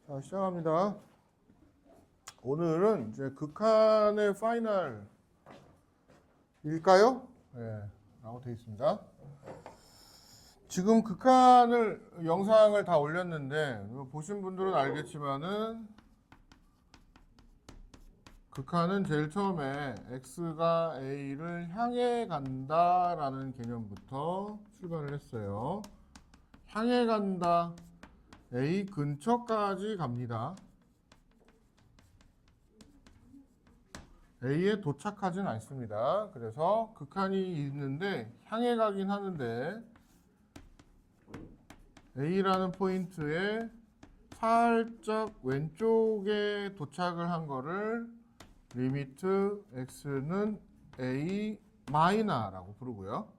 자, 시작합니다. 오늘은 이제 극한의 파이널일까요? 네, 라고 되어 있습니다. 지금 극한을 영상을 다 올렸는데 보신 분들은 알겠지만은 극한은 제일 처음에 x가 a를 향해 간다라는 개념부터 출발을 했어요. 향해 간다. A 근처까지 갑니다. A에 도착하진 않습니다. 그래서 극한이 있는데 향해 가긴 하는데 A라는 포인트에 살짝 왼쪽에 도착을 한 거를 리미트 x는 A 마이너라고 부르고요.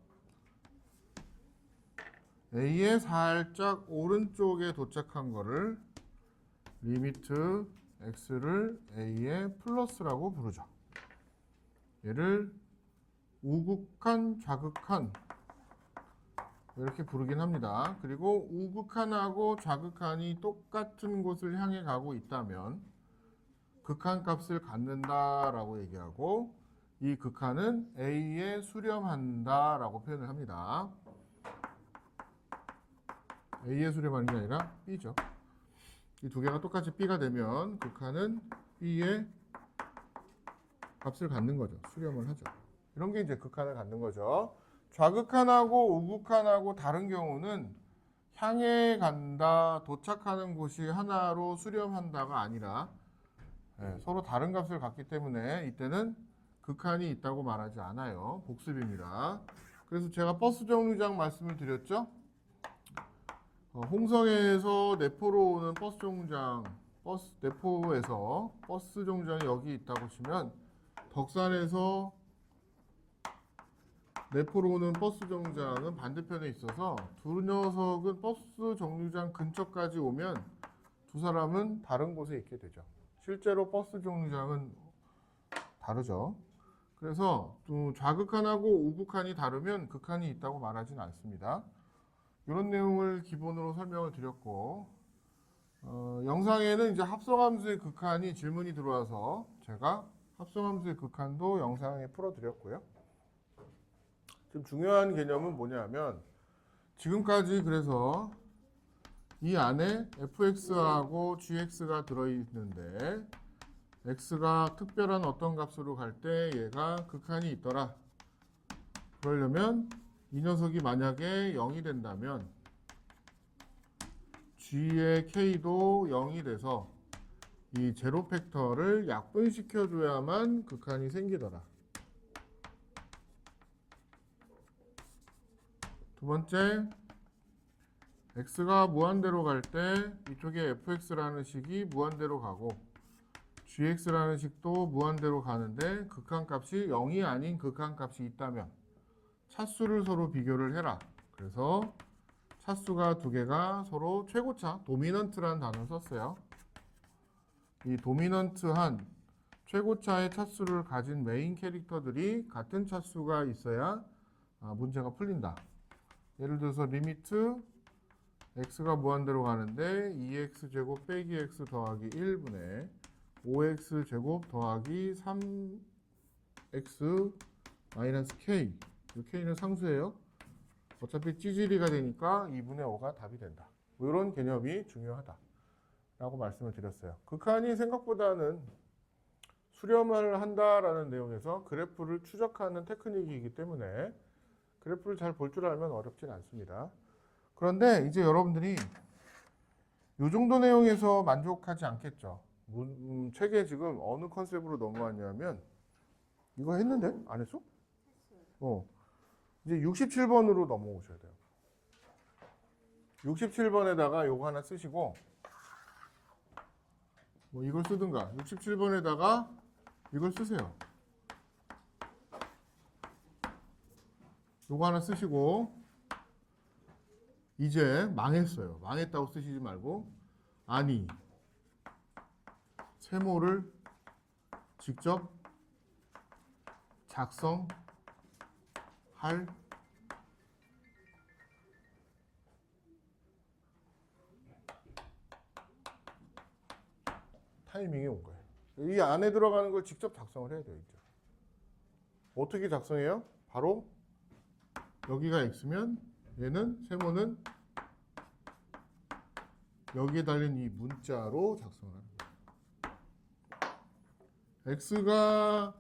A에 살짝 오른쪽에 도착한 거를 리미트 x를 A의 플러스라고 부르죠. 얘를 우극한, 좌극한 이렇게 부르긴 합니다. 그리고 우극한하고 좌극한이 똑같은 곳을 향해 가고 있다면 극한 값을 갖는다라고 얘기하고 이 극한은 A에 수렴한다라고 표현을 합니다. A에 수렴하는 게 아니라 B죠. 이 두 개가 똑같이 B가 되면 극한은 B에 값을 갖는 거죠. 수렴을 하죠. 이런 게 이제 극한을 갖는 거죠. 좌극한하고 우극한하고 다른 경우는 향해 간다, 도착하는 곳이 하나로 수렴한다가 아니라 서로 다른 값을 갖기 때문에 이때는 극한이 있다고 말하지 않아요. 복습입니다. 그래서 제가 버스 정류장 말씀을 드렸죠. 홍성에서 내포로 오는 버스 정류장, 내포에서 버스 정류장이 여기 있다고 치면 덕산에서 내포로 오는 버스 정류장은 반대편에 있어서 두 녀석은 버스 정류장 근처까지 오면 두 사람은 다른 곳에 있게 되죠. 실제로 버스 정류장은 다르죠. 그래서 또 좌극한하고 우극한이 다르면 극한이 있다고 말하진 않습니다. 이런 내용을 기본으로 설명을 드렸고 영상에는 이제 합성함수의 극한이 질문이 들어와서 제가 합성함수의 극한도 영상에 풀어드렸고요. 지금 중요한 개념은 뭐냐면 지금까지 그래서 이 안에 fx하고 gx가 들어있는데 x가 특별한 어떤 값으로 갈 때 얘가 극한이 있더라. 그러려면 이 녀석이 만약에 0이 된다면 g의 k도 0이 돼서 이 제로 팩터를 약분시켜 줘야만 극한이 생기더라. 두 번째, x가 무한대로 갈 때 이쪽에 fx라는 식이 무한대로 가고 gx라는 식도 무한대로 가는데 극한값이 0이 아닌 극한값이 있다면 차수를 서로 비교를 해라. 그래서 차수가 두 개가 서로 최고차, 도미넌트라는 단어를 썼어요. 이 도미넌트한 최고차의 차수를 가진 메인 캐릭터들이 같은 차수가 있어야 문제가 풀린다. 예를 들어서 리미트 x가 무한대로 가는데 2x제곱 빼기 x 더하기 1분의 5x제곱 더하기 3x 마이너스 k. 이 k는 상수예요. 어차피 찌질이가 되니까 2분의 5가 답이 된다. 이런 개념이 중요하다 라고 말씀을 드렸어요. 극한이 생각보다는 수렴을 한다라는 내용에서 그래프를 추적하는 테크닉이기 때문에 그래프를 잘 볼 줄 알면 어렵진 않습니다. 그런데 이제 여러분들이 이 정도 내용에서 만족하지 않겠죠. 책에 지금 어느 컨셉으로 넘어왔냐면 이거 했는데? 안 했어? 이제 67번으로 넘어오셔야 돼요. 67번에다가 요거 하나 쓰시고 뭐 이걸 쓰든가 67번에다가 이걸 쓰세요. 요거 하나 쓰시고 이제 망했어요. 망했다고 쓰시지 말고 아니 세모를 직접 작성할 타이밍이 온 거예요. 이 안에 들어가는 걸 직접 작성을 해야 돼요. 이제. 어떻게 작성해요? 바로 여기가 x면 얘는 세모는 여기에 달린 이 문자로 작성을 하는 거예요. x가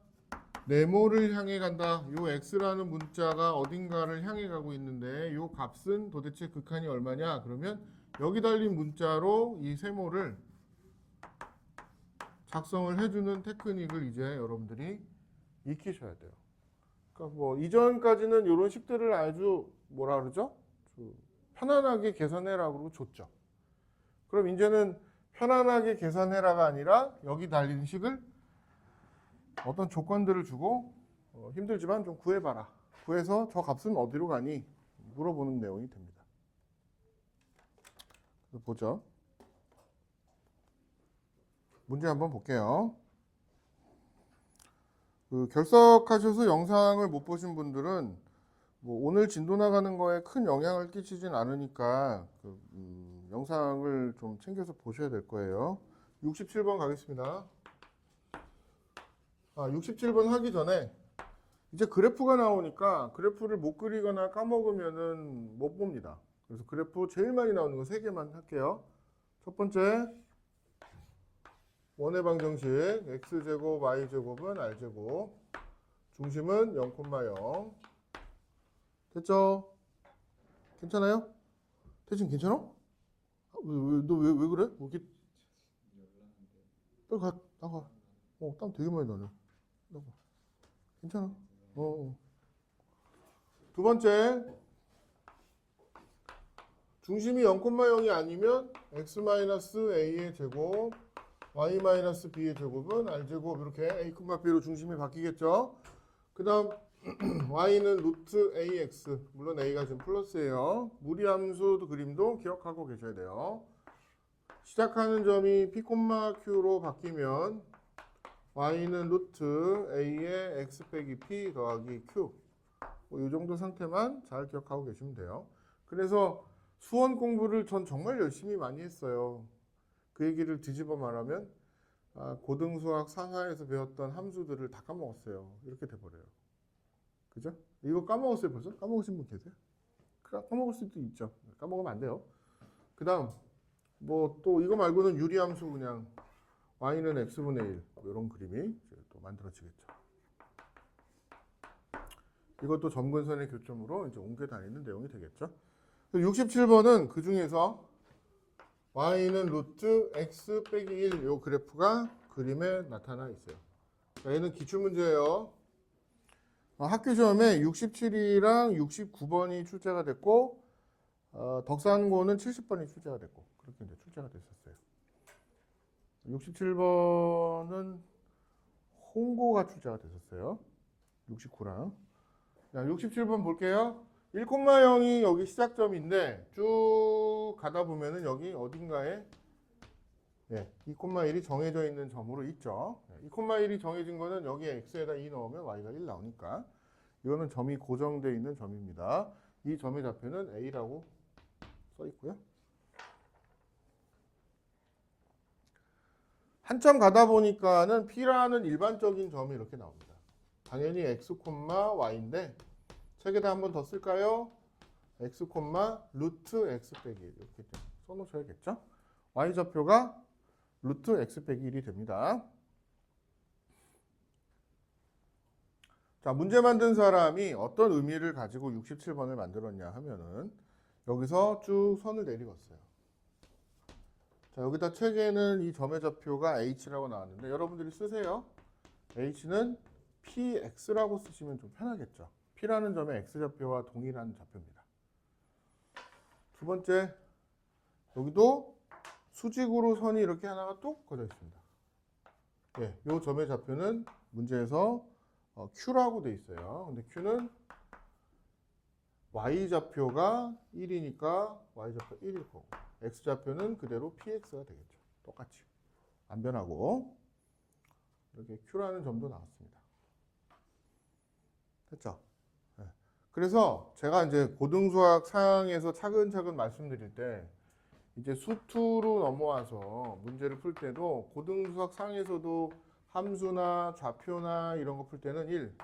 네모를 향해 간다. 요 x라는 문자가 어딘가를 향해 가고 있는데 요 값은 도대체 극한이 얼마냐? 그러면 여기 달린 문자로 이 세모를 작성을 해주는 테크닉을 이제 여러분들이 익히셔야 돼요. 그러니까 뭐 이전까지는 이런 식들을 아주 뭐라 그러죠? 편안하게 계산해라 그러고 줬죠. 그럼 이제는 편안하게 계산해라가 아니라 여기 달린 식을 어떤 조건들을 주고 힘들지만 좀 구해봐라. 구해서 저 값은 어디로 가니? 물어보는 내용이 됩니다. 보죠. 문제 한번 볼게요. 결석하셔서 영상을 못 보신 분들은 뭐 오늘 진도 나가는 거에 큰 영향을 끼치진 않으니까 영상을 좀 챙겨서 보셔야 될 거예요. 67번 가겠습니다. 67번 하기 전에 이제 그래프가 나오니까 그래프를 못 그리거나 까먹으면은 못 봅니다. 그래서 그래프 제일 많이 나오는 거 3개만 할게요. 첫 번째 원의 방정식 x제곱 y제곱은 r제곱 중심은 0,0 됐죠? 괜찮아요? 대신 괜찮아? 너 왜 그래? 뭐 이렇게 빨리 가 나가. 땀 되게 많이 나네. 나가. 괜찮아. 두 번째 중심이 0,0이 아니면 x-a의 제곱 y-b의 제곱은 r제곱 이렇게 a, b로 중심이 바뀌겠죠. 그 다음 y는 루트 ax 물론 a가 지금 플러스예요. 무리함수 그림도 기억하고 계셔야 돼요. 시작하는 점이 p, q로 바뀌면 y는 루트 a의 x 빼기 p 더하기 q 이 정도 상태만 잘 기억하고 계시면 돼요. 그래서 수원 공부를 전 정말 열심히 많이 했어요. 그 얘기를 뒤집어 말하면 고등수학 상하에서 배웠던 함수들을 다 까먹었어요. 이렇게 돼버려요. 그죠? 이거 까먹었어요 벌써? 까먹으신 분 계세요? 까먹을 수도 있죠. 까먹으면 안 돼요. 그 다음 뭐 또 이거 말고는 유리함수 그냥 y는 x분의 1 이런 그림이 또 만들어지겠죠. 이것도 점근선의 교점으로 이제 옮겨 다니는 내용이 되겠죠. 67번은 그 중에서 y는 루트 x 빼기 1 요 그래프가 그림에 나타나 있어요. 자, 얘는 기출문제예요. 학교 시험에 67이랑 69번이 출제가 됐고 덕산고는 70번이 출제가 됐고 그렇게 이제 출제가 됐었어요. 67번은 홍고가 출제가 됐었어요. 69랑. 자, 67번 볼게요. 1,0이 여기 시작점인데 쭉 가다 보면은 여기 어딘가에 2,1이 정해져 있는 점으로 있죠. 2,1이 정해진 거는 여기에 x에다 2 넣으면 y가 1 나오니까 이거는 점이 고정되어 있는 점입니다. 이 점의 좌표는 a라고 써 있고요. 한참 가다 보니까는 p라는 일반적인 점이 이렇게 나옵니다. 당연히 x, y인데 책에다 한 번 더 쓸까요? x, 루트 x 빼기 1 이렇게 써놓으셔야겠죠? y 좌표가 루트 x 빼기 1이 됩니다. 자, 문제 만든 사람이 어떤 의미를 가지고 67번을 만들었냐 하면은 여기서 쭉 선을 내리웠어요. 자, 여기다 책에는 이 점의 좌표가 h라고 나왔는데 여러분들이 쓰세요. h는 px라고 쓰시면 좀 편하겠죠. p라는 점의 x좌표와 동일한 좌표입니다. 두 번째, 여기도 수직으로 선이 이렇게 하나가 뚝 꺼져 있습니다. 이 점의 좌표는 문제에서 q라고 돼 있어요. 근데 q는 y좌표가 1이니까 y좌표 1일 거고 x좌표는 그대로 px가 되겠죠. 똑같이. 안 변하고 이렇게 q라는 점도 나왔습니다. 됐죠? 그래서 제가 이제 고등수학 상에서 차근차근 말씀드릴 때 이제 수투로 넘어와서 문제를 풀 때도 고등수학 상에서도 함수나 좌표나 이런 거 풀 때는 1.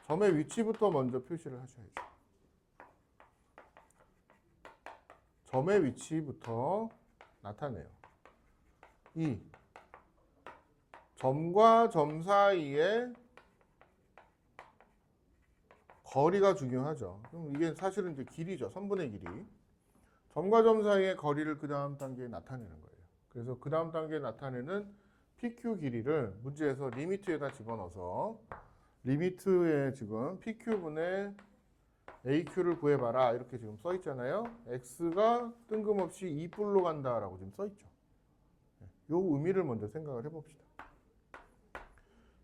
점의 위치부터 먼저 표시를 하셔야죠. 점의 위치부터 나타내요. 2. 점과 점 사이에 거리가 중요하죠. 그럼 이게 사실은 이제 길이죠. 선분의 길이. 점과 점 사이의 거리를 그 다음 단계에 나타내는 거예요. 그래서 그 다음 단계에 나타내는 PQ 길이를 문제에서 리미트에다 집어넣어서 리미트에 지금 PQ분의 AQ를 구해봐라 이렇게 지금 써 있잖아요. X가 뜬금없이 2뿔로 간다라고 지금 써 있죠. 요 의미를 먼저 생각을 해봅시다.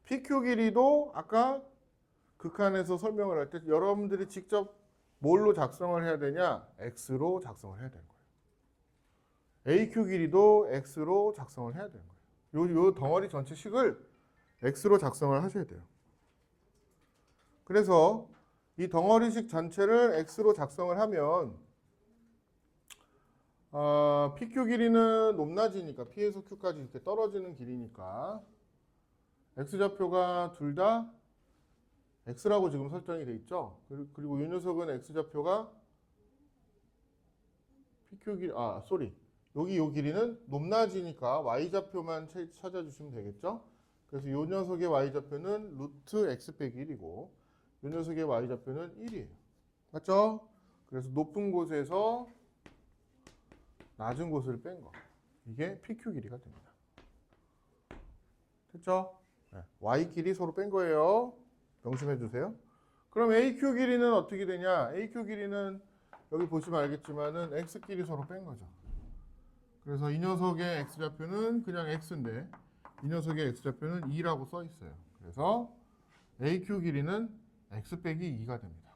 PQ 길이도 아까 극한에서 설명을 할 때 여러분들이 직접 뭘로 작성을 해야 되냐? X로 작성을 해야 되는 거예요. AQ 길이도 X로 작성을 해야 되는 거예요. 요 덩어리 전체 식을 X로 작성을 하셔야 돼요. 그래서 이 덩어리식 전체를 X로 작성을 하면 PQ 길이는 높낮이니까 P에서 Q까지 이렇게 떨어지는 길이니까 X좌표가 둘 다 X라고 지금 설정이 돼 있죠. 그리고 이 녀석은 X좌표가 PQ 길이, 여기 요 길이는 높낮이니까 Y좌표만 찾아주시면 되겠죠. 그래서 이 녀석의 Y좌표는 루트 X 빼기 1이고 이 녀석의 Y좌표는 1이에요. 맞죠? 그래서 높은 곳에서 낮은 곳을 뺀 거. 이게 PQ 길이가 됩니다. 됐죠? 네. Y 길이 서로 뺀 거예요. 명심해 주세요. 그럼 AQ 길이는 어떻게 되냐? AQ 길이는 여기 보시면 알겠지만은 X 길이 서로 뺀 거죠. 그래서 이 녀석의 X좌표는 그냥 X인데 이 녀석의 X좌표는 2라고 써 있어요. 그래서 AQ 길이는 X 빼기 2가 됩니다.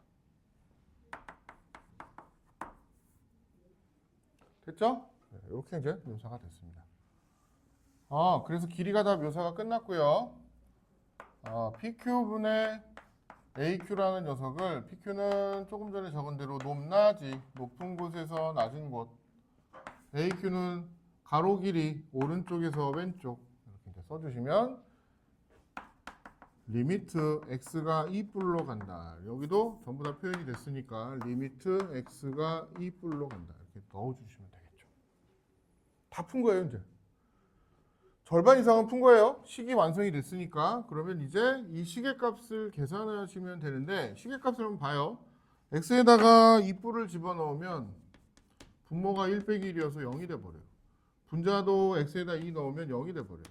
됐죠? 네, 이렇게 이제 묘사가 됐습니다. 그래서 길이가 다 묘사가 끝났고요. PQ분의 AQ라는 녀석을 PQ는 조금 전에 적은 대로 높낮이, 높은 곳에서 낮은 곳 AQ는 가로 길이 오른쪽에서 왼쪽 이렇게 이제 써주시면 리미트 X가 2뿔로 간다. 여기도 전부 다 표현이 됐으니까 리미트 X가 2뿔로 간다. 이렇게 넣어주시면 되겠죠. 다 푼 거예요 이제. 절반 이상은 푼 거예요. 식이 완성이 됐으니까. 그러면 이제 이 식의 값을 계산하시면 되는데 식의 값을 한번 봐요. x에다가 2뿔을 집어넣으면 분모가 1 빼기 1이어서 0이 돼버려요. 분자도 x에다 2 넣으면 0이 돼버려요.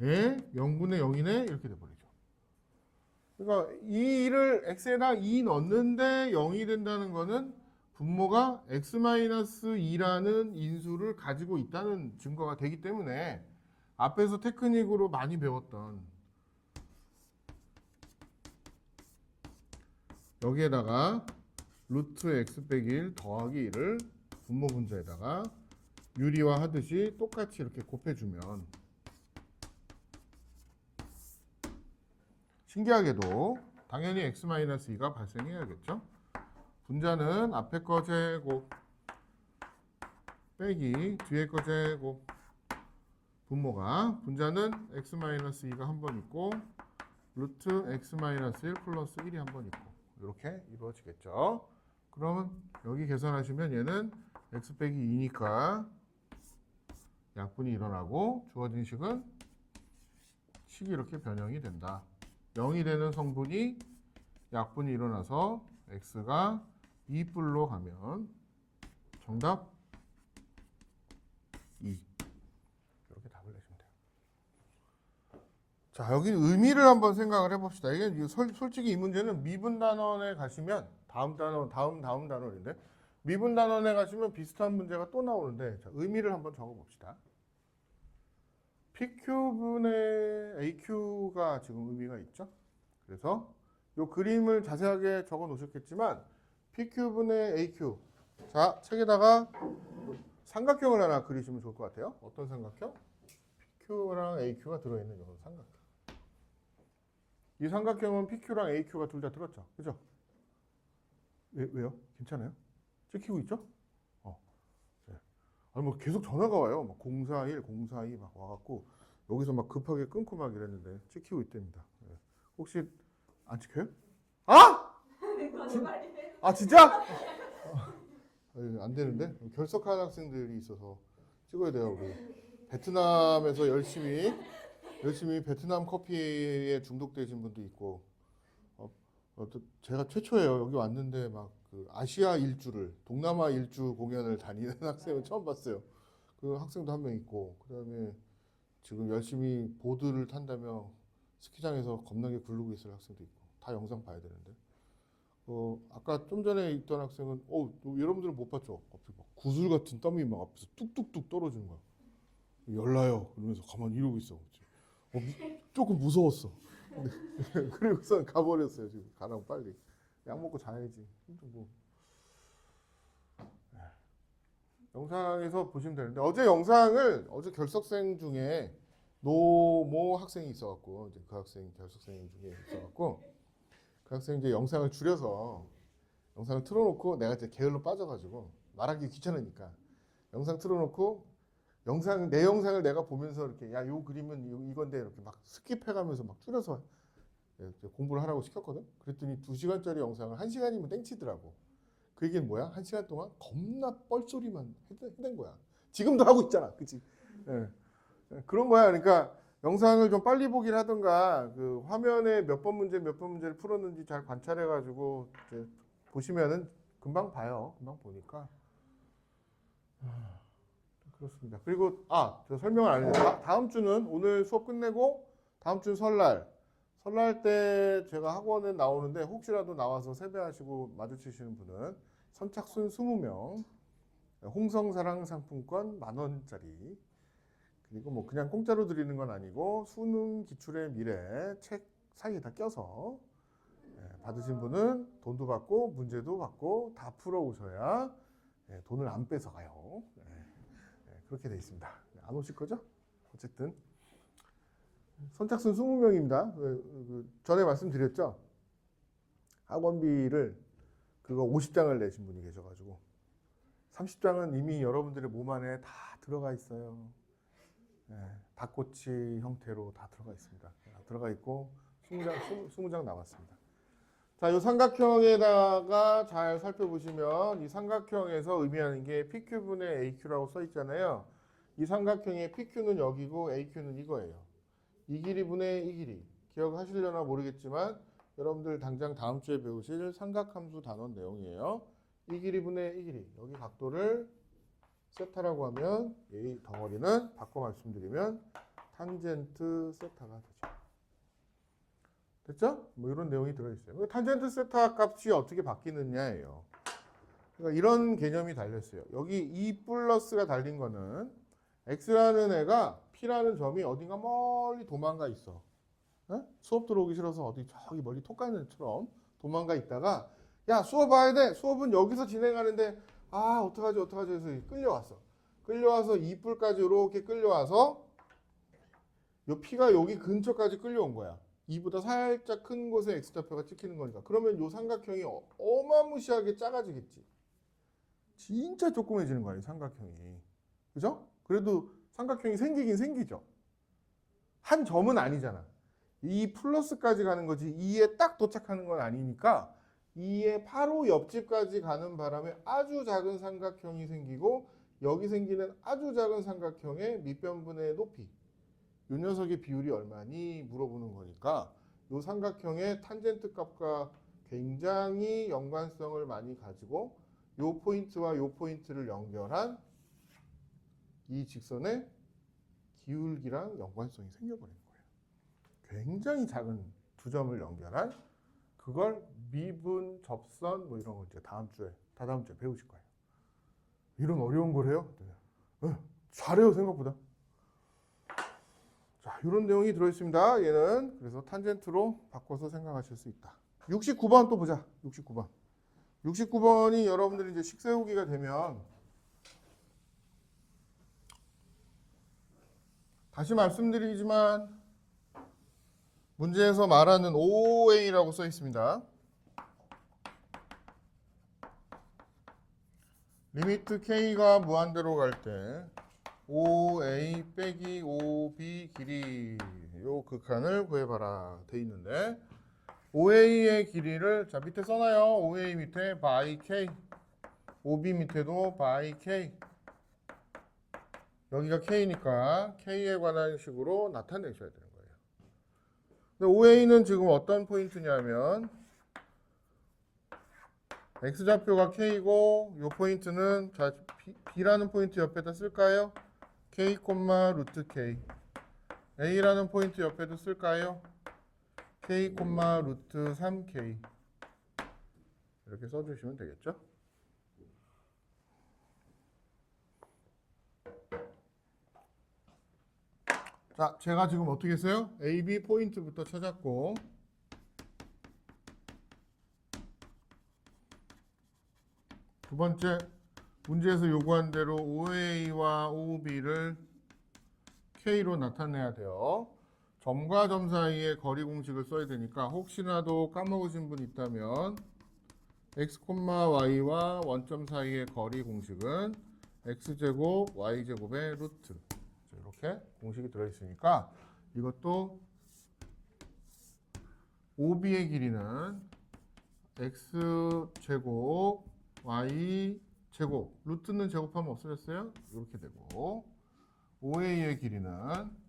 예? 0분의 0이네? 이렇게 돼버리죠. 그러니까 이 2를 x에다 2 넣는데 0이 된다는 거는 분모가 x-2라는 인수를 가지고 있다는 증거가 되기 때문에 앞에서 테크닉으로 많이 배웠던 여기에다가 루트 x 빼기 1 더하기 1을 분모 분자에다가 유리화 하듯이 똑같이 이렇게 곱해주면 신기하게도 당연히 x-2가 발생해야겠죠. 분자는 앞에 거 제곱 빼기 뒤에 거 제곱 분모가 분자는 x-2가 한 번 있고 루트 x-1 플러스 1이 한 번 있고 이렇게 이루어지겠죠. 그러면 여기 계산하시면 얘는 x 빼기 2니까 약분이 일어나고 주어진 식은 식이 이렇게 변형이 된다. 0이 되는 성분이 약분이 일어나서 x가 2뿔로 가면 정답 2. 이렇게 답을 내시면 돼요. 자, 여기 의미를 한번 생각을 해봅시다. 이게 솔직히 이 문제는 미분 단원에 가시면 다음 단원인데 미분 단원에 가시면 비슷한 문제가 또 나오는데 자, 의미를 한번 적어봅시다. PQ분의 AQ가 지금 의미가 있죠. 그래서 이 그림을 자세하게 적어 놓으셨겠지만 PQ분의 AQ. 자, 책에다가 삼각형을 하나 그리시면 좋을 것 같아요. 어떤 삼각형? PQ랑 AQ가 들어있는 이런 삼각형. 이 삼각형은 PQ랑 AQ가 둘 다 들었죠. 그죠? 왜요? 괜찮아요? 찍히고 있죠? 아니 뭐 계속 전화가 와요. 막 041, 042 막 와갖고 여기서 막 급하게 끊고 막 이랬는데 찍히고 있답니다. 예. 혹시 안 찍혀요? 아! 아 진짜? 안 되는데 결석한 학생들이 있어서 찍어야 돼요. 우리 베트남에서 열심히 베트남 커피에 중독되신 분도 있고 또 제가 최초예요. 여기 왔는데 막 그 아시아 일주를 동남아 일주 공연을 다니는 학생을 처음 봤어요. 그 학생도 한 명 있고 그다음에 지금 열심히 보드를 탄다며 스키장에서 겁나게 굴르고 있을 학생도 있고 다 영상 봐야 되는데 아까 좀 전에 있던 학생은 여러분들은 못 봤죠? 갑자기 막 구슬 같은 땀이 막 앞에서 뚝뚝뚝 떨어지는 거야. 열나요? 그러면서 가만히 이러고 있어. 조금 무서웠어. 그리고서 가버렸어요. 지금 가라고 빨리. 약 먹고 자야지. 뭐. 영상에서 보시면 되는데 어제 결석생 중에 노모 학생이 있어갖고 이제 그 학생 결석생 중에 있어갖고 그 학생 이제 영상을 줄여서 영상을 틀어놓고 내가 이제 게을러 빠져가지고 말하기 귀찮으니까 영상 틀어놓고 내 영상을 내가 보면서 이렇게 야 요 그림은 이건데 이렇게 막 스킵해가면서 막 줄여서 공부를 하라고 시켰거든. 그랬더니 2시간짜리 영상을 1시간이면 땡치더라고. 그 얘기는 뭐야? 1시간 동안 겁나 뻘소리만 해댄 거야. 지금도 하고 있잖아, 그치? 예. 그런 거야. 그러니까 영상을 좀 빨리 보긴 하던가 그 화면에 몇 번 문제를 풀었는지 잘 관찰해가지고 이제 보시면은 금방 봐요. 금방 보니까. 그렇습니다. 그리고 저 설명을 안 했는데 다음 주는 오늘 수업 끝내고 다음 주는 설날 때 제가 학원에 나오는데 혹시라도 나와서 세배하시고 마주치시는 분은 선착순 20명 홍성사랑 상품권 10,000원짜리 그리고 뭐 그냥 공짜로 드리는 건 아니고 수능 기출의 미래 책 사이에다 껴서 받으신 분은 돈도 받고 문제도 받고 다 풀어 오셔야 돈을 안 뺏어가요. 그렇게 돼 있습니다. 안 오실 거죠? 어쨌든 선착순 20명입니다. 전에 말씀드렸죠? 학원비를 그거 50장을 내신 분이 계셔가지고 30장은 이미 여러분들의 몸 안에 다 들어가 있어요. 닭꼬치 형태로 다 들어가 있습니다. 들어가 있고 20장 남았습니다. 자, 이 삼각형에다가 잘 살펴보시면 이 삼각형에서 의미하는 게 PQ분의 AQ라고 써 있잖아요. 이 삼각형의 PQ는 여기고 AQ는 이거예요. 이 길이분의 이 길이. 기억하시려나 모르겠지만 여러분들 당장 다음 주에 배우실 삼각함수 단원 내용이에요. 이 길이분의 이 길이. 여기 각도를 세타라고 하면 이 덩어리는 바꿔 말씀드리면 탄젠트 세타가 되죠. 됐죠? 뭐 이런 내용이 들어있어요. 탄젠트 세타 값이 어떻게 바뀌느냐예요. 그러니까 이런 개념이 달렸어요. 여기 E 플러스가 달린 거는 X라는 애가 P라는 점이 어딘가 멀리 도망가 있어. 수업 들어오기 싫어서 어디 저기 멀리 톡 가는 애처럼 도망가 있다가 야 수업 봐야 돼. 수업은 여기서 진행하는데 어떡하지 해서 끌려와서 E 뿔까지 이렇게 끌려와서 요 P가 여기 근처까지 끌려온 거야. 2보다 살짝 큰 곳에 X좌표가 찍히는 거니까. 그러면 이 삼각형이 어마무시하게 작아지겠지. 진짜 조그매지는 거야, 이 삼각형이. 그죠? 그래도 삼각형이 생기긴 생기죠. 한 점은 아니잖아. 2 플러스까지 가는 거지 2에 딱 도착하는 건 아니니까 2의 바로 옆집까지 가는 바람에 아주 작은 삼각형이 생기고 여기 생기는 아주 작은 삼각형의 밑변분의 높이 이 녀석의 비율이 얼마니 물어보는 거니까 이 삼각형의 탄젠트 값과 굉장히 연관성을 많이 가지고 이 포인트와 이 포인트를 연결한 이 직선의 기울기랑 연관성이 생겨버리는 거예요. 굉장히 작은 두 점을 연결한 그걸 미분, 접선 뭐 이런 거 이제 다다음 주에 배우실 거예요. 이런 어려운 걸 해요? 잘해요 생각보다. 자, 이런 내용이 들어있습니다. 얘는 그래서 탄젠트로 바꿔서 생각하실 수 있다. 69번 또 보자. 69번. 69번이 여러분들이 이제 식 세우기가 되면 다시 말씀드리지만 문제에서 말하는 OA라고 써 있습니다. 리미트 k가 무한대로 갈 때 OA 빼기 OB 길이 요 극한을 구해봐라 돼 있는데 OA의 길이를 자 밑에 써놔요. OA 밑에 by K, OB 밑에도 by K. 여기가 K니까 K에 관한 식으로 나타내셔야 되는 거예요. 근데 OA는 지금 어떤 포인트냐면 X좌표가 K고 이 포인트는 자 B라는 포인트 옆에다 쓸까요? K, 루트 K. A라는 포인트 옆에도 쓸까요? K, 루트 3K. 이렇게 써주시면 되겠죠? 자, 제가 지금 어떻게 했어요? A, B 포인트부터 찾았고 두 번째 문제에서 요구한 대로 OA와 OB를 K로 나타내야 돼요. 점과 점 사이의 거리 공식을 써야 되니까 혹시라도 까먹으신 분 있다면 x, y와 원점 사이의 거리 공식은 x제곱 y제곱의 루트 이렇게 공식이 들어있으니까 이것도 OB의 길이는 x제곱 y제곱 루트는 제곱하면 없어졌어요. 이렇게 되고 OA의 길이는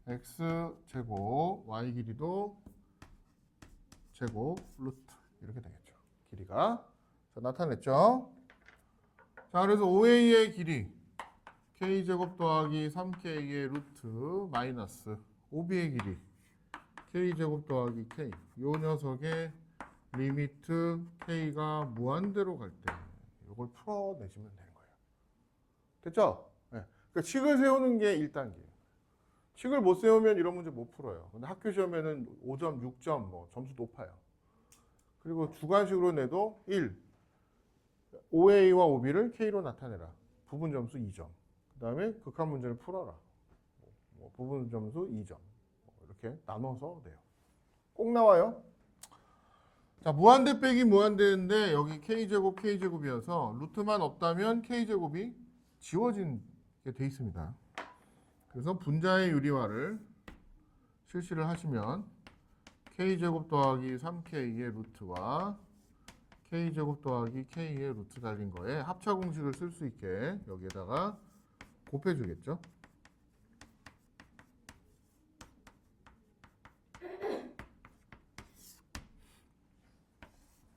x제곱 y 길이도 제곱 루트 이렇게 되겠죠. 길이가 자, 나타냈죠. 자, 그래서 OA의 길이 k제곱 더하기 3k의 루트 마이너스 OB의 길이 k제곱 더하기 k 요 녀석의 리미트 k가 무한대로 갈 때 이걸 풀어내시면 되는 거예요. 됐죠? 네. 그러니까 식을 세우는 게 1단계예요. 식을 못 세우면 이런 문제 못 풀어요. 근데 학교 시험에는 5점, 6점 뭐 점수 높아요. 그리고 주관식으로 내도 1. OA와 OB를 K로 나타내라. 부분 점수 2점. 그 다음에 극한 문제를 풀어라. 부분 점수 2점. 이렇게 나눠서 내요. 꼭 나와요. 자, 무한대 빼기 무한대인데 여기 K제곱, K제곱이어서 루트만 없다면 K제곱이 지워진 게 돼 있습니다. 그래서 분자의 유리화를 실시를 하시면 K제곱 더하기 3K의 루트와 K제곱 더하기 K의 루트 달린 거에 합차 공식을 쓸 수 있게 여기에다가 곱해주겠죠.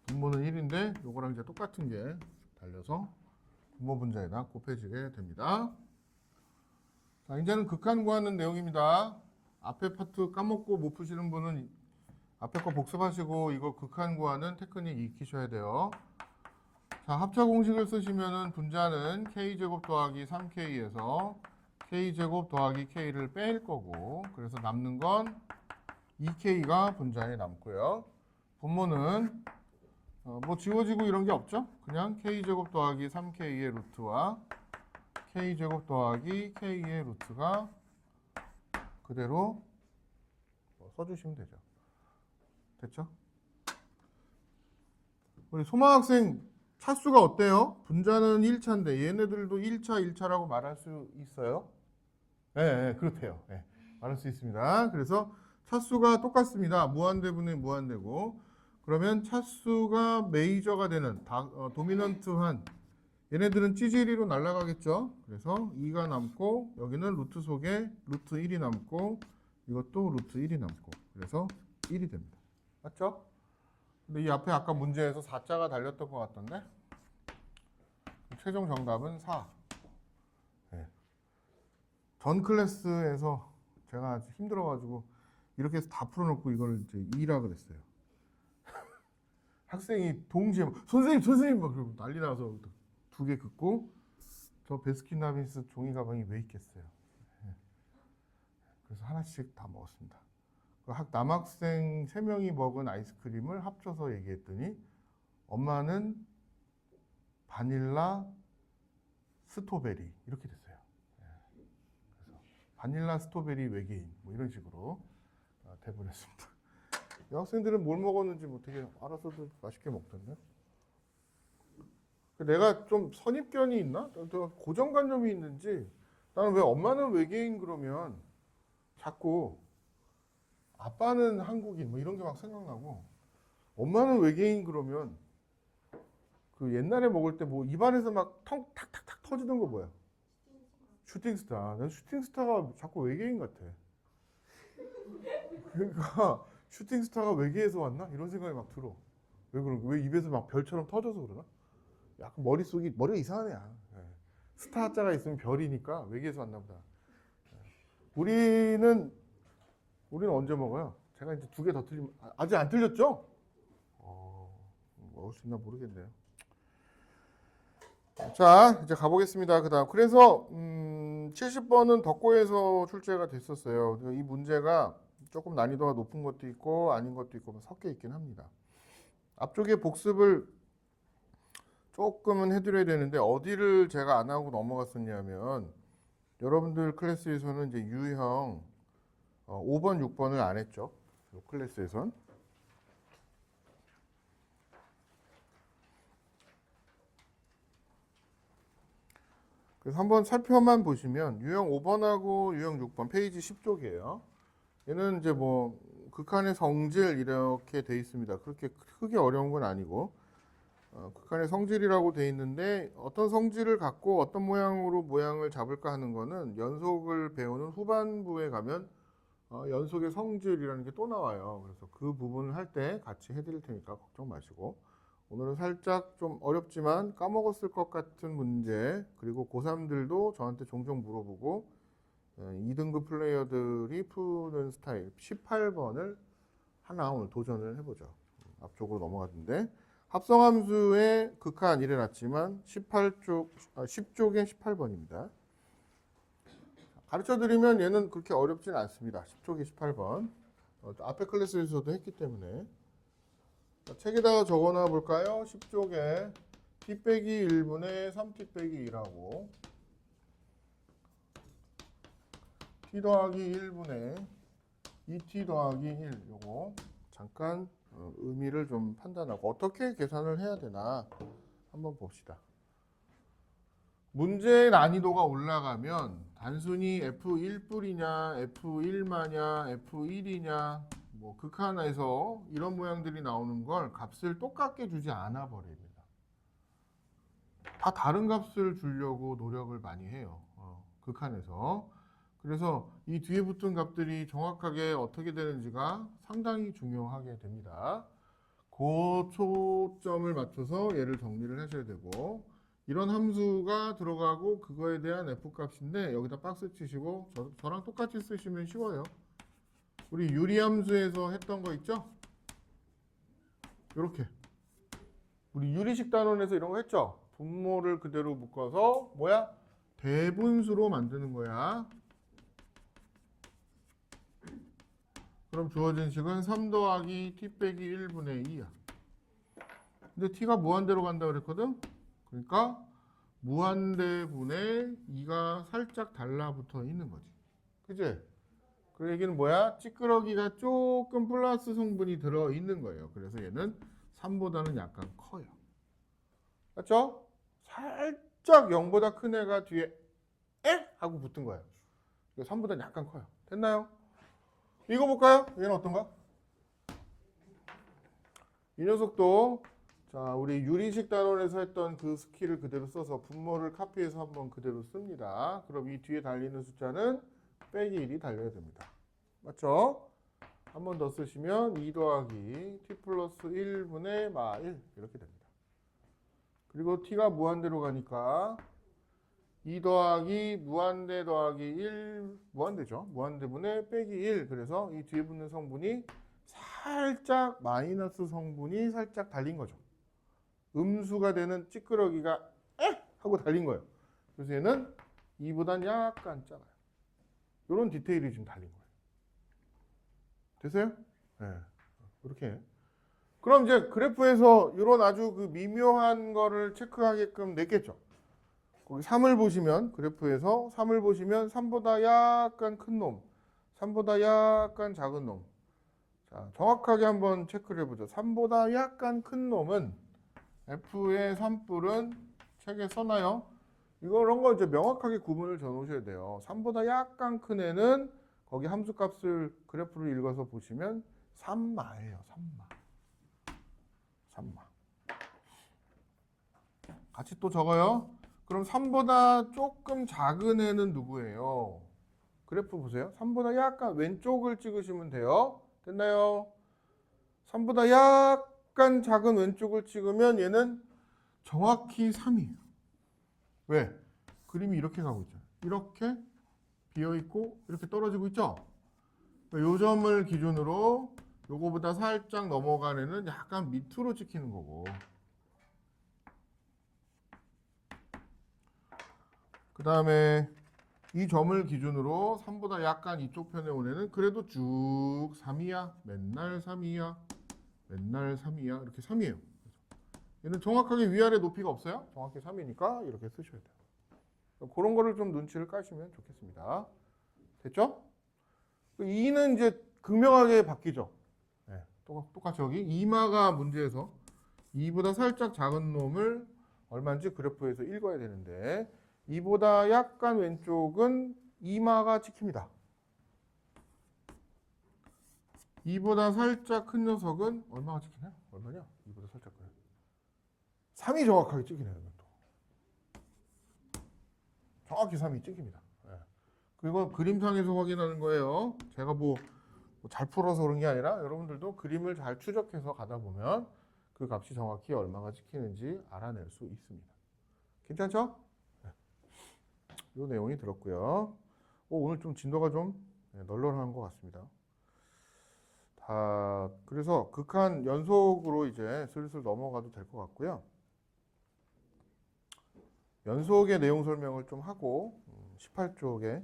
분모는 1인데 요거랑 이제 똑같은 게 달려서 분모 분자에다 곱해지게 됩니다. 자, 이제는 극한 구하는 내용입니다. 앞에 파트 까먹고 못 푸시는 분은 앞에 거 복습하시고 이거 극한 구하는 테크닉 익히셔야 돼요. 자, 합차 공식을 쓰시면은 분자는 k제곱 더하기 3k에서 k제곱 더하기 k를 뺄 거고 그래서 남는 건 2k가 분자에 남고요. 분모는 뭐 지워지고 이런 게 없죠. 그냥 k제곱 더하기 3k의 루트와 k제곱 더하기 k의 루트가 그대로 써주시면 되죠. 됐죠? 우리 소망학생 차수가 어때요? 분자는 1차인데 얘네들도 1차, 1차라고 말할 수 있어요? 네, 그렇대요. 네, 말할 수 있습니다. 그래서 차수가 똑같습니다. 무한대분의 무한대고 그러면 차수가 메이저가 되는 도미넌트한 얘네들은 찌질이로 날아가겠죠. 그래서 2가 남고 여기는 루트 속에 루트 1이 남고 이것도 루트 1이 남고 그래서 1이 됩니다. 맞죠? 근데 이 앞에 아까 문제에서 4자가 달렸던 것 같던데 최종 정답은 4. 네. 전 클래스에서 제가 아주 힘들어가지고 이렇게 해서 다 풀어놓고 이걸 이제 2라 그랬어요. 학생이 동시에 선생님 막 그러고 난리 나서 2개 긋고 저 베스킨라빈스 종이 가방이 왜 있겠어요. 네. 그래서 하나씩 다 먹었습니다. 남학생 3명이 먹은 아이스크림을 합쳐서 얘기했더니 엄마는 바닐라 스토베리 이렇게 됐어요. 그래서 바닐라 스토베리 외계인 뭐 이런 식으로 돼버렸습니다. 이 학생들은 뭘 먹었는지 뭐 되게 알아서도 맛있게 먹던데. 내가 좀 선입견이 있나? 또 고정관념이 있는지 나는 왜 엄마는 외계인 그러면 자꾸 아빠는 한국인 뭐 이런 게 막 생각나고 엄마는 외계인 그러면 그 옛날에 먹을 때 뭐 입안에서 막 텅 탁탁탁 터지는 거 뭐야? 슈팅스타. 난 슈팅스타가 자꾸 외계인 같아. 그러니까 슈팅스타가 외계에서 왔나? 이런 생각이 막 들어. 왜 그런 왜 입에서 막 별처럼 터져서 그러나? 약간 머리가 이상하네. 스타 자가 있으면 별이니까 외계에서 왔나 보다. 우리는 언제 먹어요? 제가 이제 2개 더 틀리면 아직 안 틀렸죠? 먹을 수 있나 모르겠네요. 자, 이제 가보겠습니다. 그다음 그래서 70번은 덕고에서 출제가 됐었어요. 이 문제가 조금 난이도가 높은 것도 있고 아닌 것도 있고 섞여 있긴 합니다. 앞쪽에 복습을 조금은 해드려야 되는데 어디를 제가 안 하고 넘어갔었냐면 여러분들 클래스에서는 이제 유형 5번, 6번을 안 했죠. 이 클래스에선. 그래서 한번 살펴만 보시면 유형 5번하고 유형 6번 페이지 10쪽이에요. 얘는 이제 뭐 극한의 성질 이렇게 돼 있습니다. 그렇게 크게 어려운 건 아니고 극한의 성질이라고 돼 있는데 어떤 성질을 갖고 어떤 모양으로 모양을 잡을까 하는 거는 연속을 배우는 후반부에 가면 연속의 성질이라는 게 또 나와요. 그래서 그 부분을 할 때 같이 해드릴 테니까 걱정 마시고 오늘은 살짝 좀 어렵지만 까먹었을 것 같은 문제 그리고 고3들도 저한테 종종 물어보고 2등급 플레이어들이 푸는 스타일 18번을 하나 오늘 도전을 해보죠. 앞쪽으로 넘어갔는데 합성함수의 극한 이래놨지만 10쪽에 18번입니다. 가르쳐드리면 얘는 그렇게 어렵진 않습니다. 10쪽에 18번. 앞에 클래스에서도 했기 때문에. 책에다가 적어놔 볼까요? 10쪽에 t 빼기 1분의 3t 빼기 2라고 t 더하기 1분의 2t 더하기 1 요거 잠깐 의미를 좀 판단하고 어떻게 계산을 해야 되나 한번 봅시다. 문제의 난이도가 올라가면 단순히 F1뿔이냐 F1마냐 F1이냐 뭐 극한에서 이런 모양들이 나오는 걸 값을 똑같게 주지 않아 버립니다. 다 다른 값을 주려고 노력을 많이 해요. 극한에서. 그래서 이 뒤에 붙은 값들이 정확하게 어떻게 되는지가 상당히 중요하게 됩니다. 그 초점을 맞춰서 얘를 정리를 하셔야 되고 이런 함수가 들어가고 그거에 대한 F값인데 여기다 박스 치시고 저랑 똑같이 쓰시면 쉬워요. 우리 유리함수에서 했던 거 있죠? 이렇게 우리 유리식 단원에서 이런 거 했죠? 분모를 그대로 묶어서 뭐야? 대분수로 만드는 거야. 그럼 주어진 식은 3 더하기 t 빼기 1분의 2야. 근데 t가 무한대로 간다 그랬거든? 그러니까 무한대분의 2가 살짝 달라붙어 있는 거지. 그치? 그 얘기는 뭐야? 찌끄러기가 조금 플러스 성분이 들어있는 거예요. 그래서 얘는 3보다는 약간 커요. 맞죠? 살짝 0보다 큰 애가 뒤에 에? 하고 붙은 거예요. 3보다는 약간 커요. 됐나요? 이거 볼까요? 얘는 어떤가? 이 녀석도 자 우리 유리식 단원에서 했던 그 스킬을 그대로 써서 분모를 카피해서 한번 그대로 씁니다. 그럼 이 뒤에 달리는 숫자는 빼기 1이 달려야 됩니다. 맞죠? 한 번 더 쓰시면 2 더하기 t 플러스 1분의 마1 이렇게 됩니다. 그리고 t가 무한대로 가니까 2 더하기 무한대 더하기 1 무한대죠. 무한대분의 빼기 1 그래서 이 뒤에 붙는 성분이 살짝 마이너스 성분이 살짝 달린 거죠. 음수가 되는 찌끄러기가 에? 하고 달린 거예요. 그래서 얘는 2보단 약간 작아요. 이런 디테일이 지금 달린 거예요. 됐어요? 네. 이렇게. 그럼 이제 그래프에서 이런 아주 그 미묘한 거를 체크하게끔 냈겠죠. 거기 3을 보시면 그래프에서 3을 보시면 3보다 약간 큰 놈, 3보다 약간 작은 놈. 자, 정확하게 한번 체크를 해보죠. 3보다 약간 큰 놈은 F의 3뿔은 책에 써놔요. 이런 거 이제 명확하게 구분을 져 놓으셔야 돼요. 3보다 약간 큰 애는 거기 함수값을 그래프를 읽어서 보시면 3마예요. 3마. 같이 또 적어요. 그럼 3보다 조금 작은 애는 누구예요? 그래프 보세요. 3보다 약간 왼쪽을 찍으시면 돼요. 됐나요? 3보다 약간 작은 왼쪽을 찍으면 얘는 정확히 3이에요. 왜? 그림이 이렇게 가고 있죠. 이렇게 비어있고 이렇게 떨어지고 있죠. 이 점을 기준으로 요거보다 살짝 넘어간 애는 약간 밑으로 찍히는 거고, 그 다음에 이 점을 기준으로 3보다 약간 이쪽 편에 온 애는 그래도 쭉 3이야. 맨날 3이야. 맨날 3이야. 이렇게 3이에요. 얘는 정확하게 위아래 높이가 없어요. 정확히 3이니까 이렇게 쓰셔야 돼요. 그런 거를 좀 눈치를 까시면 좋겠습니다. 됐죠? 2는 이제 극명하게 바뀌죠. 네, 똑같이 여기 2마가 문제에서 2보다 살짝 작은 놈을 얼마인지 그래프에서 읽어야 되는데 2보다 약간 왼쪽은 2마가 찍힙니다. 2보다 살짝 큰 녀석은 얼마가 찍히나요? 얼마냐? 2보다 살짝 큰 3이 정확하게 찍히네요. 또. 정확히 3이 찍힙니다. 네. 그리고 그림상에서 확인하는 거예요. 제가 뭐 잘 풀어서 그런 게 아니라 여러분들도 그림을 잘 추적해서 가다 보면 그 값이 정확히 얼마가 찍히는지 알아낼 수 있습니다. 괜찮죠? 네. 이 내용이 들었고요. 오늘 좀 진도가 좀 널널한 것 같습니다. 그래서 극한 연속으로 이제 슬슬 넘어가도 될 것 같고요. 연속의 내용 설명을 좀 하고 18쪽에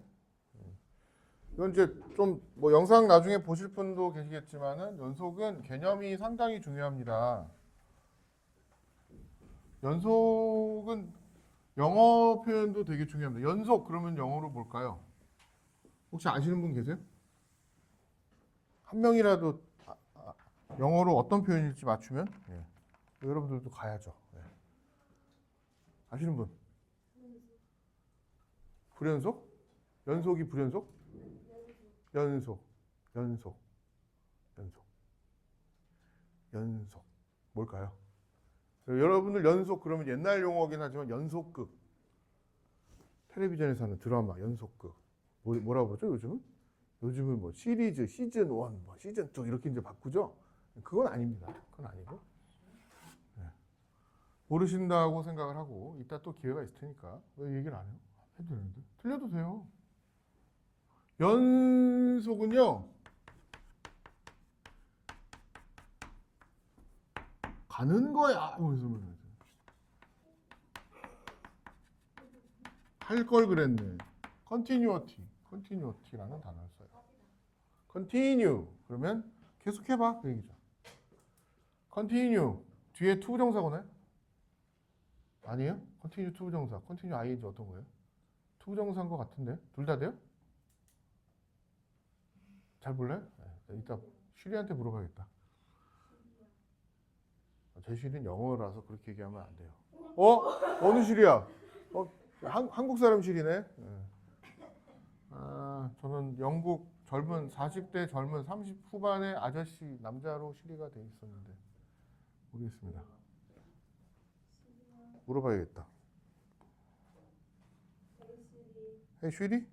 이건 이제 좀 뭐 영상 나중에 보실 분도 계시겠지만은 연속은 개념이 상당히 중요합니다. 연속은 영어 표현도 되게 중요합니다. 연속 그러면 영어로 뭘까요? 혹시 아시는 분 계세요? 한 명이라도 영어로 어떤 표현일지 맞추면 여러분들도 가야죠. 아시는 분? 불연속? 연속이 불연속? 연속. 뭘까요? 여러분들 연속 그러면 옛날 용어긴 하지만 연속극. 텔레비전에서 하는 드라마 연속극. 뭐라고 그러죠 요즘은? 요즘은 뭐 시리즈, 시즌 1, 뭐 시즌 2 이렇게 이제 바꾸죠? 그건 아닙니다. 그건 아니고. 모르신다고 생각을 하고 이따 또 기회가 있을 테니까 왜 얘기를 안 해요? 해도 되는데. 틀려도 돼요. 연속은요. 가는 거야. 할 걸 그랬네. continuity라는 단어를 써요. continue 그러면 계속해봐 그 얘기죠. continue 뒤에 to 부정사거나요? 아니에요? continue to 부정사, continue ing 어떤 거예요? to 부정사인 것 같은데 둘 다 돼요? 잘 몰라요? 네, 이따 슈리한테 물어봐야겠다. 제 슈리는 영어라서 그렇게 얘기하면 안 돼요. 어느 슈리야? 한국 사람 슈리네. 저는 영국 젊은 40대 젊은 30 후반의 아저씨 남자로 슈리가 돼 있었는데 모르겠습니다. 물어봐야겠다. Hey 슈리?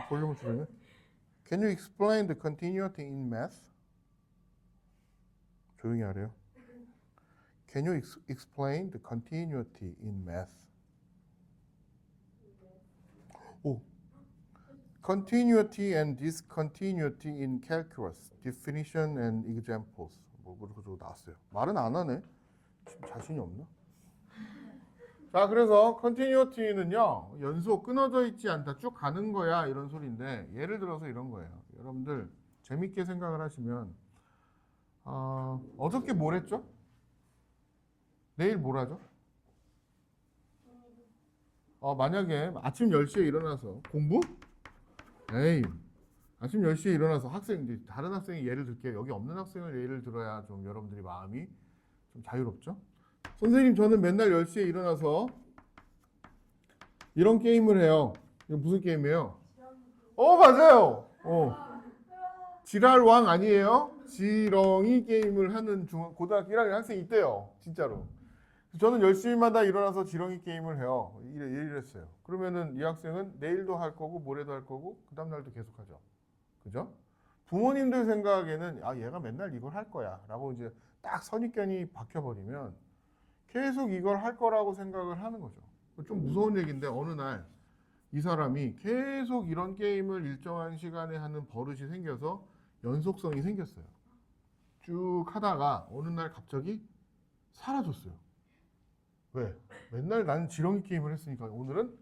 볼륨을 줄이네. Can you explain the continuity in math? 조용히 하래요. Can you explain the continuity in math? 오. Continuity and discontinuity in calculus. Definition and examples. 뭐 그러고 나왔어요. 말은 안 하네. 자신이 없나? 자, 그래서 continuity는요. 연속 끊어져 있지 않다. 쭉 가는 거야. 이런 소리인데 예를 들어서 이런 거예요. 여러분들 재밌게 생각을 하시면 어저께 뭘 했죠? 내일 뭘 하죠? 만약에 아침 10시에 일어나서 공부? 에이, 아침 10시에 일어나서 학생, 다른 학생이 예를 들게요. 여기 없는 학생을 예를 들어야 좀 여러분들이 마음이 좀 자유롭죠? 선생님 저는 맨날 10시에 일어나서 이런 게임을 해요. 이거 무슨 게임이에요? 맞아요. 지랄왕 아니에요? 지렁이 게임을 하는 고등학교 1학년 학생이 있대요. 진짜로. 저는 10시마다 일어나서 지렁이 게임을 해요. 이랬어요. 그러면은 이 학생은 내일도 할 거고 모레도 할 거고 그 다음날도 계속 하죠. 그죠? 부모님들 생각에는 얘가 맨날 이걸 할 거야 라고 이제 딱 선입견이 박혀버리면 계속 이걸 할 거라고 생각을 하는 거죠. 좀 무서운 얘기인데 어느 날 이 사람이 계속 이런 게임을 일정한 시간에 하는 버릇이 생겨서 연속성이 생겼어요. 쭉 하다가 어느 날 갑자기 사라졌어요. 왜? 맨날 나는 지렁이 게임을 했으니까 오늘은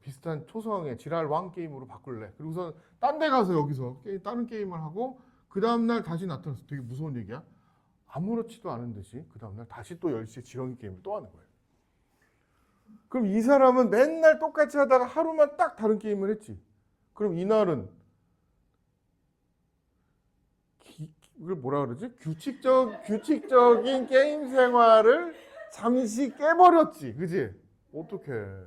비슷한 초성의 지랄왕 게임으로 바꿀래. 그리고서 딴 데 가서 여기서 다른 게임을 하고 그 다음날 다시 나타났어. 되게 무서운 얘기야. 아무렇지도 않은 듯이 그 다음날 다시 또 10시에 지렁이 게임을 또 하는 거예요. 그럼 이 사람은 맨날 똑같이 하다가 하루만 딱 다른 게임을 했지. 그럼 이날은 이걸 뭐라 그러지? 규칙적인 게임 생활을 잠시 깨버렸지. 그지? 어떡해.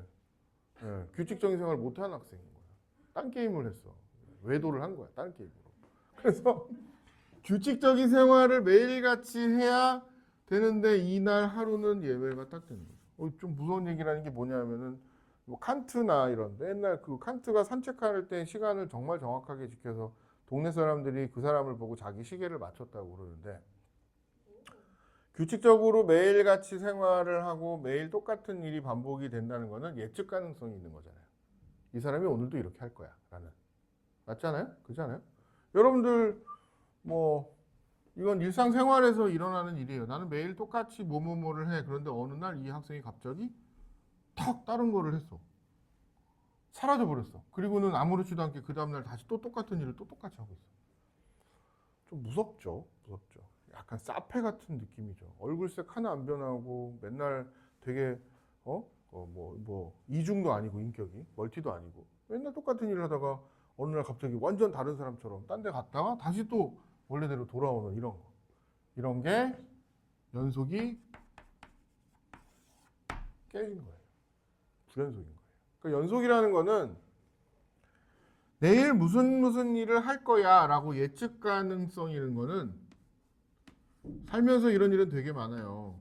규칙적인 생활을 못하는 학생인 거야. 딴 게임을 했어. 외도를 한 거야. 딴 게임으로. 그래서 규칙적인 생활을 매일같이 해야 되는데 이날 하루는 예외가 딱 되는 거죠. 좀 무서운 얘기라는 게 뭐냐면은 뭐 칸트나 이런 맨날 그 칸트가 산책할 때 시간을 정말 정확하게 지켜서 동네 사람들이 그 사람을 보고 자기 시계를 맞췄다고 그러는데 규칙적으로 매일같이 생활을 하고 매일 똑같은 일이 반복이 된다는 거는 예측 가능성이 있는 거잖아요. 이 사람이 오늘도 이렇게 할 거야 라는. 맞잖아요? 그렇잖아요? 여러분들 뭐 이건 일상생활에서 일어나는 일이에요. 나는 매일 똑같이 뭐뭐뭐를 해. 그런데 어느 날 이 학생이 갑자기 탁 다른 거를 했어. 사라져 버렸어. 그리고는 아무렇지도 않게 그 다음날 다시 또 똑같은 일을 또 똑같이 하고 있어. 좀 무섭죠. 무섭죠. 약간 사페 같은 느낌이죠. 얼굴색 하나 안 변하고 맨날 되게 이중도 아니고 인격이 멀티도 아니고 맨날 똑같은 일을 하다가 어느 날 갑자기 완전 다른 사람처럼 딴 데 갔다가 다시 또 원래대로 돌아오는 이런 거. 이런 게 연속이 깨진 거예요. 불연속인 거예요. 그러니까 연속이라는 거는 내일 무슨 일을 할 거야 라고 예측 가능성이 있는 거는 살면서 이런 일은 되게 많아요.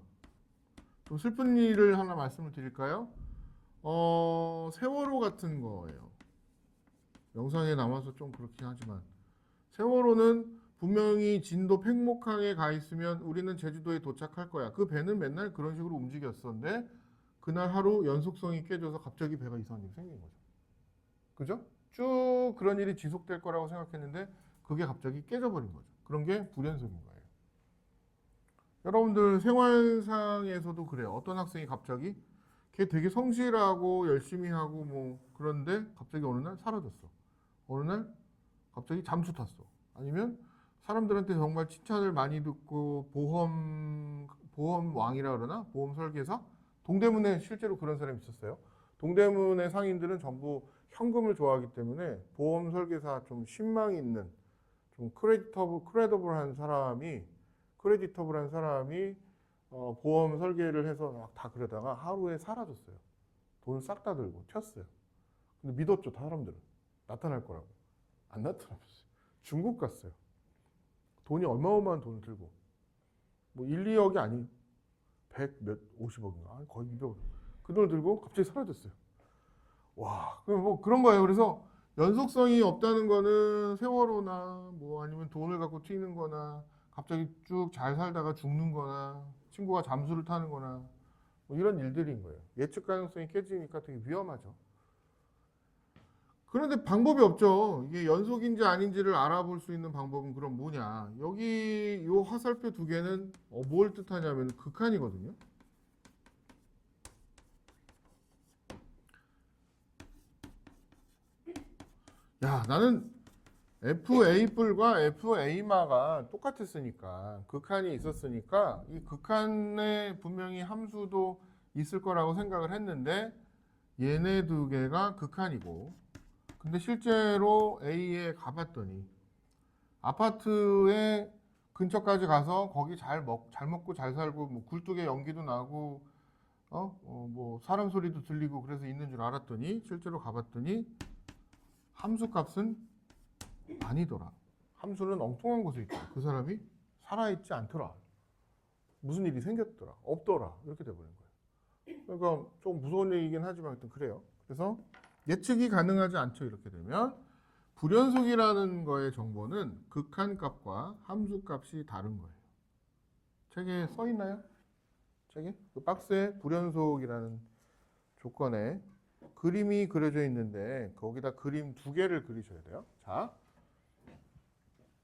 좀 슬픈 일을 하나 말씀을 드릴까요? 세월호 같은 거예요. 영상에 남아서 좀 그렇긴 하지만 세월호는 분명히 진도 팽목항에 가 있으면 우리는 제주도에 도착할 거야. 그 배는 맨날 그런 식으로 움직였었는데 그날 하루 연속성이 깨져서 갑자기 배가 이상한 일이 생긴 거죠. 그죠? 쭉 그런 일이 지속될 거라고 생각했는데 그게 갑자기 깨져버린 거죠. 그런 게 불연속인 거예요. 여러분들 생활상에서도 그래요. 어떤 학생이 갑자기 걔 되게 성실하고 열심히 하고 뭐 그런데 갑자기 어느 날 사라졌어. 어느 날 갑자기 잠수 탔어. 아니면 사람들한테 정말 칭찬을 많이 듣고 보험 왕이라 그러나? 보험 설계사? 동대문에 실제로 그런 사람이 있었어요. 동대문의 상인들은 전부 현금을 좋아하기 때문에 보험 설계사 좀 신망 있는 좀 크레디터블한 사람이 보험 설계를 해서 막 다 그러다가 하루에 사라졌어요. 돈을 싹 다 들고 튀었어요. 근데 믿었죠, 사람들은. 나타날 거라고. 안 나타났어요. 중국 갔어요. 돈이 어마어마한 돈을 들고. 뭐 1, 2억이 아니에요. 50억인가? 거의 200억. 그 돈을 들고 갑자기 사라졌어요. 와, 뭐 그런 거예요. 그래서 연속성이 없다는 거는 세월호나 뭐 아니면 돈을 갖고 튀는 거나 갑자기 쭉 잘 살다가 죽는 거나 친구가 잠수를 타는 거나 뭐 이런 일들인 거예요. 예측 가능성이 깨지니까 되게 위험하죠. 그런데 방법이 없죠. 이게 연속인지 아닌지를 알아볼 수 있는 방법은 그럼 뭐냐. 여기 이 화살표 두 개는 뭘 뜻하냐면 극한이거든요. 야, 나는 FA+과 FA마가 똑같았으니까 극한이 있었으니까 이 극한에 분명히 함수도 있을 거라고 생각을 했는데 얘네 두 개가 극한이고 근데 실제로 A에 가봤더니 아파트에 근처까지 가서 거기 잘 먹고 잘 살고 뭐 굴뚝에 연기도 나고 뭐 사람 소리도 들리고 그래서 있는 줄 알았더니 실제로 가봤더니 함수값은 아니더라. 함수는 엉뚱한 곳에 있다. 그 사람이 살아있지 않더라. 무슨 일이 생겼더라. 없더라. 이렇게 돼버린 거예요. 그러니까 좀 무서운 얘기긴 하지만 하여튼 그래요. 그래서 예측이 가능하지 않죠. 이렇게 되면 불연속이라는 거의 정보는 극한값과 함수값이 다른 거예요. 책에 써 있나요? 책에? 그 박스에 불연속이라는 조건에 그림이 그려져 있는데 거기다 그림 2개를 그리셔야 돼요. 자,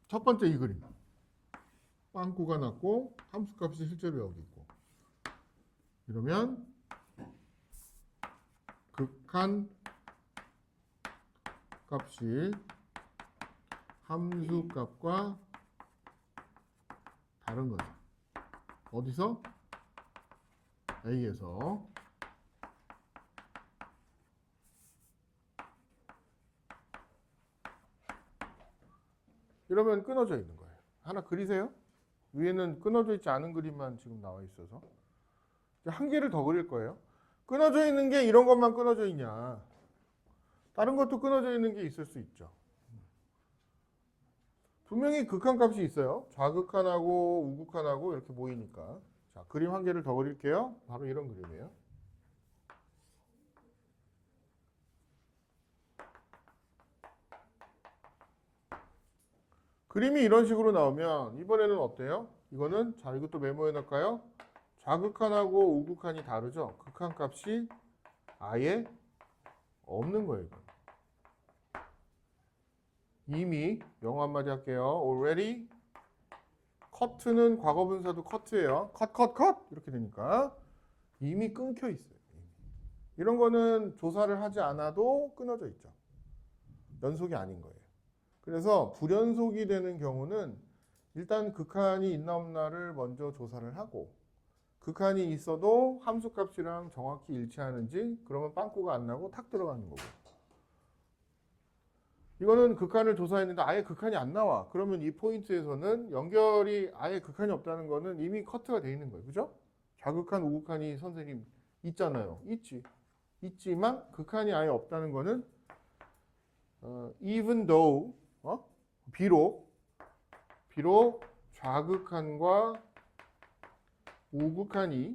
첫 번째 이 그림. 빵꾸가 났고 함수값이 실제로 여기 있고. 이러면 극한 값이 함수값과 다른 거죠. 어디서? A에서. 이러면 끊어져 있는 거예요. 하나 그리세요. 위에는 끊어져 있지 않은 그림만 지금 나와 있어서. 한 개를 더 그릴 거예요. 끊어져 있는 게 이런 것만 끊어져 있냐. 다른 것도 끊어져 있는 게 있을 수 있죠. 분명히 극한값이 있어요. 좌극한하고 우극한하고 이렇게 모이니까. 자, 그림 한 개를 더 그릴게요. 바로 이런 그림이에요. 그림이 이런 식으로 나오면 이번에는 어때요? 이거는 자, 이것도 메모해 놓을까요? 좌극한하고 우극한이 다르죠? 극한값이 아예 없는 거예요. 이미 영어 한마디 할게요. already cut는 과거분사도 cut예요. cut 이렇게 되니까 이미 끊겨 있어요. 이런 거는 조사를 하지 않아도 끊어져 있죠. 연속이 아닌 거예요. 그래서 불연속이 되는 경우는 일단 극한이 있나 없나를 먼저 조사를 하고 극한이 있어도 함수값이랑 정확히 일치하는지 그러면 빵꾸가 안 나고 탁 들어가는 거고 이거는 극한을 조사했는데 아예 극한이 안 나와. 그러면 이 포인트에서는 연결이 아예 극한이 없다는 거는 이미 커트가 돼 있는 거예요. 그죠? 좌극한, 우극한이 선생님 있잖아요. 있지만 극한이 아예 없다는 거는 even though 비록 좌극한과 우극한이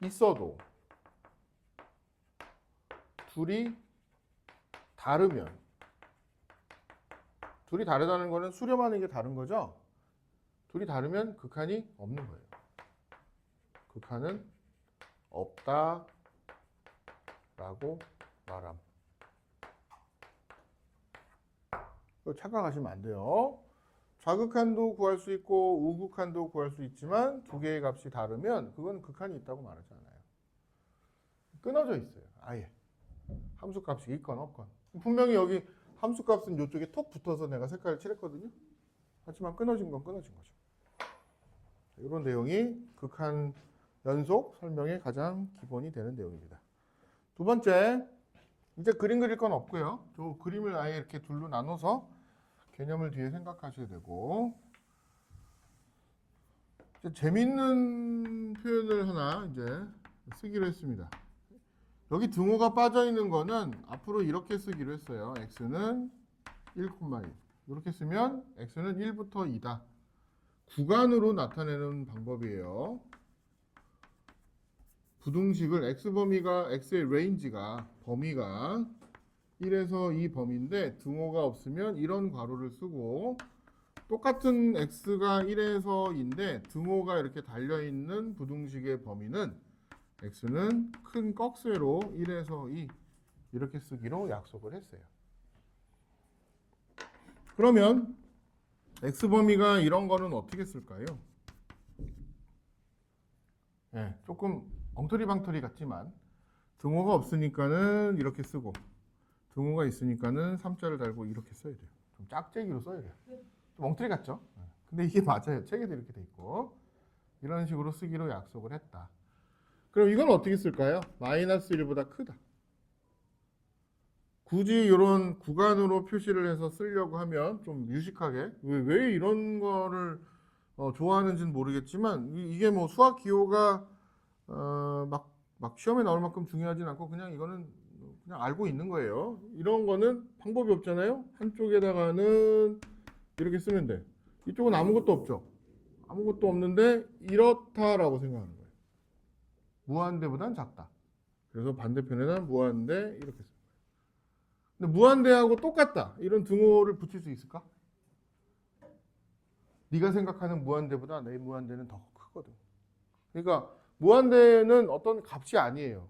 있어도 둘이 다르다는 거는 수렴하는 게 다른 거죠. 둘이 다르면 극한이 없는 거예요. 극한은 없다라고 말함. 착각하시면 안 돼요. 좌극한도 구할 수 있고 우극한도 구할 수 있지만 두 개의 값이 다르면 그건 극한이 있다고 말하지 않아요. 끊어져 있어요. 아예. 함수값이 있건 없건. 분명히 여기 함수값은 이쪽에 톡 붙어서 내가 색깔을 칠했거든요. 하지만 끊어진 건 끊어진 거죠. 이런 내용이 극한 연속 설명의 가장 기본이 되는 내용입니다. 두 번째, 이제 그림 그릴 건 없고요. 저 그림을 아예 이렇게 둘로 나눠서 개념을 뒤에 생각하셔야 되고 이제 재밌는 표현을 하나 이제 쓰기로 했습니다. 여기 등호가 빠져 있는 거는 앞으로 이렇게 쓰기로 했어요. x는 1,1 이렇게 쓰면 x는 1부터 2다. 구간으로 나타내는 방법이에요. 부등식을 x의 레인지가 범위가 1에서 2 범위인데 등호가 없으면 이런 괄호를 쓰고 똑같은 x가 1에서 2인데 등호가 이렇게 달려있는 부등식의 범위는 x는 큰 꺽쇠로 1에서 2 이렇게 쓰기로 약속을 했어요. 그러면 x범위가 이런 거는 어떻게 쓸까요? 네, 조금 엉터리방터리 같지만 등호가 없으니까는 이렇게 쓰고 등호가 있으니까는 3자를 달고 이렇게 써야 돼요. 좀 짝재기로 써야 돼요. 좀 엉터리 같죠? 근데 이게 맞아요. 책에도 이렇게 돼 있고 이런 식으로 쓰기로 약속을 했다. 그럼 이건 어떻게 쓸까요? 마이너스 1보다 크다. 굳이 이런 구간으로 표시를 해서 쓰려고 하면 좀 유식하게 왜 이런 거를 좋아하는지는 모르겠지만 이게 뭐 수학 기호가 막 시험에 나올 만큼 중요하진 않고 그냥 이거는 그냥 알고 있는 거예요. 이런 거는 방법이 없잖아요. 한쪽에다가는 이렇게 쓰면 돼. 이쪽은 아무것도 없죠. 아무것도 없는데 이렇다라고 생각하는 거예요. 무한대보단 작다. 그래서 반대편에는 무한대 이렇게 씁니다. 근데 무한대하고 똑같다. 이런 등호를 붙일 수 있을까? 네가 생각하는 무한대보다 내 무한대는 더 크거든. 그러니까 무한대는 어떤 값이 아니에요.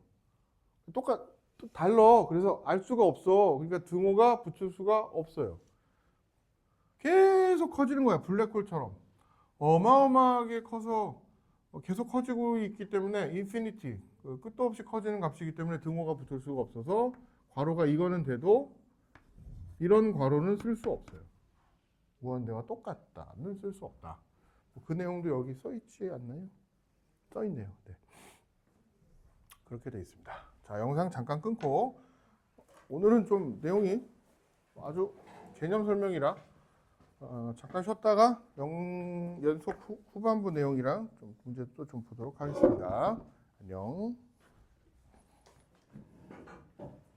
달라. 그래서 알 수가 없어. 그러니까 등호가 붙일 수가 없어요. 계속 커지는 거야. 블랙홀처럼. 어마어마하게 커서 계속 커지고 있기 때문에 인피니티, 끝도 없이 커지는 값이기 때문에 등호가 붙을 수가 없어서 괄호가 이거는 돼도 이런 괄호는 쓸 수 없어요. 무한대와 똑같다는 쓸 수 없다. 그 내용도 여기 써 있지 않나요? 써 있네요. 네. 그렇게 돼 있습니다. 자, 영상 잠깐 끊고 오늘은 좀 내용이 아주 개념 설명이라 잠깐 쉬었다가 연속 후반부 내용이랑 좀 문제 또 좀 보도록 하겠습니다. 안녕.